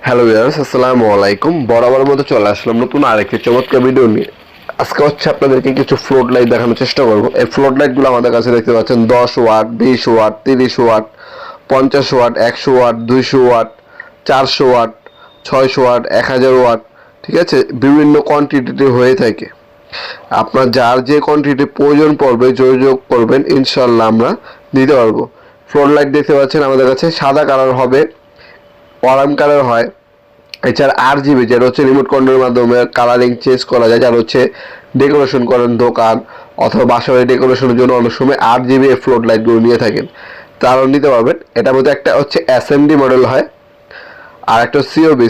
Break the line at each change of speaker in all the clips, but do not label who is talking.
Hello viewers, আসসালামু আলাইকুম। বরাবর মতো চলে আসলাম নতুন আরেকটি চমৎকার ভিডিও নিয়ে। আজকে হচ্ছে আপনাদেরকে কিছু ফ্লোট লাইট দেখানোর চেষ্টা করব। এই ফ্লোট লাইটগুলো আমাদের কাছে দেখতে পাচ্ছেন 10 watt, 20 watt, 30 watt, 50 watt, 100 watt, 200 watt, 400 watt, 600 watt, 1000 watt, ঠিক আছে, বিভিন্ন কোয়ান্টিটিতে হয়ে থাকে। আপনার যার যে কোয়ান্টিটি প্রয়োজন পড়বে যোগাযোগ করবেন, ইনশাল্লাহ আমরা দিতে পারবো। ফ্লোট লাইট দেখতে পাচ্ছেন আমাদের কাছে সাদা কালার হবে, অরেঞ্জ কালার হয়, এছাড়া RGB যেটা হচ্ছে রিমোট কন্ট্রোলের মাধ্যমে কালারিং চেঞ্জ করা যায়, যারা হচ্ছে ডেকোরেশন করেন দোকান অথবা বাসায় ডেকোরেশনের জন্য অনেক সময় RGB ফ্লোট লাইটগুলো নিয়ে থাকেন, তারাও নিতে পারবেন। এটার মধ্যে একটা হচ্ছে SMD মডেল হয়, আর একটা COB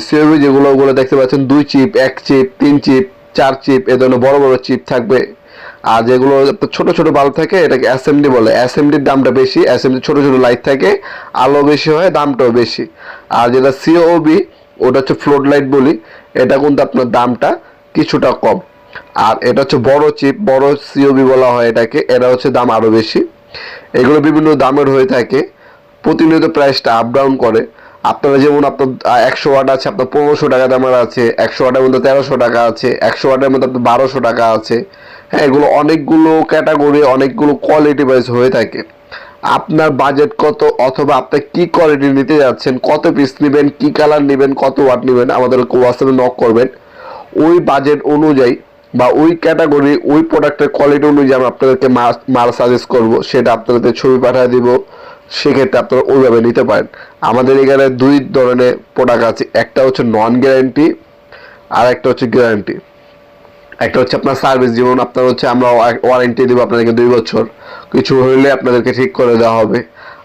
যেগুলো ওগুলো দেখতে পাচ্ছেন 2 চিপ, 1 চিপ, 3 চিপ, 4 চিপ, এ ধরনের বড় বড় চিপ থাকবে। আর যেগুলো ছোট ছোট বাল্ব থাকে এটাকে SMD বলে। SMDর দামটা বেশি, SMD ছোট ছোট লাইট থাকে, আলো বেশি হয়, দামটাও বেশি। আর যেটা COB ওটা হচ্ছে ফ্লোট লাইট বলি, এটা কিন্তু আপনার দামটা কিছুটা কম। আর এটা হচ্ছে বড় চিপ, বড় COB বলা হয় এটাকে, এটা হচ্ছে দাম আরো বেশি। এগুলো বিভিন্ন দামের হয়ে থাকে, প্রতিনিয়ত প্রাইসটা আপ ডাউন করে। আপনারা যেমন আপনার 100 ওয়াট আছে, আপনার 1500 টাকা দামের আছে, 100 ওয়াটের মধ্যে 1300 টাকা আছে, 100 ওয়াটের মধ্যে আপনার 1200 টাকা আছে। হ্যাঁ, এগুলো অনেকগুলো ক্যাটাগরি, অনেকগুলো কোয়ালিটি ওয়াইজ হয়ে থাকে। আপনার বাজেট কত অথবা আপনি কি কোয়ালিটি নিতে যাচ্ছেন, কত পিস নেবেন, কি কালার নেবেন, কত ওয়াট নেবেন, আমাদের হোয়াটসঅ্যাপে নক করবেন। ওই বাজেট অনুযায়ী বা ওই ক্যাটাগরি, ওই প্রোডাক্টের কোয়ালিটি অনুযায়ী আমি আপনাদেরকে মাল সাজেস্ট করব, সেটা আপনাদেরকে ছবি পাঠিয়ে দিব। সেক্ষেত্রে আপনারা ওইভাবে নিতে পারেন। আমাদের এখানে দুই ধরনের প্রোডাক্ট আছে, একটা হচ্ছে নন গ্যারান্টি আর একটা হচ্ছে গ্যারান্টি। একটা হচ্ছে আপনার সার্ভিস, যেমন আপনার হচ্ছে আমরা ওয়ারেন্টি দেবো আপনাদেরকে 2 বছর, কিছু হইলে আপনাদেরকে ঠিক করে দেওয়া হবে।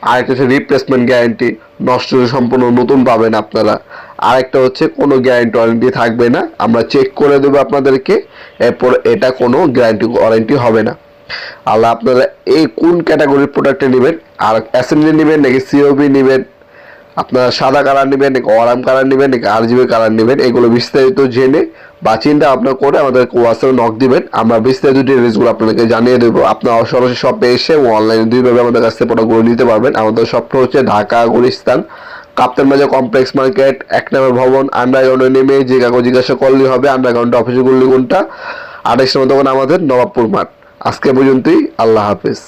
আরেকটা হচ্ছে রিপ্লেসমেন্ট গ্যারান্টি, নষ্ট হলে সম্পূর্ণ নতুন পাবেন আপনারা। আরেকটা হচ্ছে কোনো গ্যারান্টি ওয়ারেন্টি থাকবে না, আমরা চেক করে দেবো আপনাদেরকে, এরপর এটা কোনো গ্যারান্টি ওয়ারেন্টি হবে না। আল্লাহ, আপনারা এই কোন ক্যাটাগরির প্রোডাক্টে নেবেন, আর অ্যাসেম্বলি নেবেন নাকি COB নেবেন, আপনারা সাদা কালার নেবেন নাকি অরেঞ্জ কালার নেবেন নাকি RGB কালার নেবেন, এগুলো বিস্তারিত জেনে বা চিন্তা ভাবনা করে আমাদের হোয়াটসঅ্যাপে নক দিবেন। আমরা বিস্তারিত ডিটেলসগুলো আপনাদেরকে জানিয়ে দেবো। আপনারা সরাসরি শপে এসে অনলাইনে দুইভাবে আমাদের কাছ থেকে প্রোডাক্টগুলো নিতে পারবেন। আমাদের শপটা হচ্ছে ঢাকা গুলিস্তান কাপ্তান বাজার কমপ্লেক্স মার্কেট, 1 নম্বর ভবন, আন্ডারগ্রাউন্ডে নেমে যে কাগজ জিজ্ঞাসা করলেই হবে। আন্ডারগ্রাউন্ড অফিসের গুলি কোনটা, 28 নম্বর দোকান আমাদের, নবাবপুর মাঠ। আজকে পর্যন্তই, আল্লাহ হাফেজ।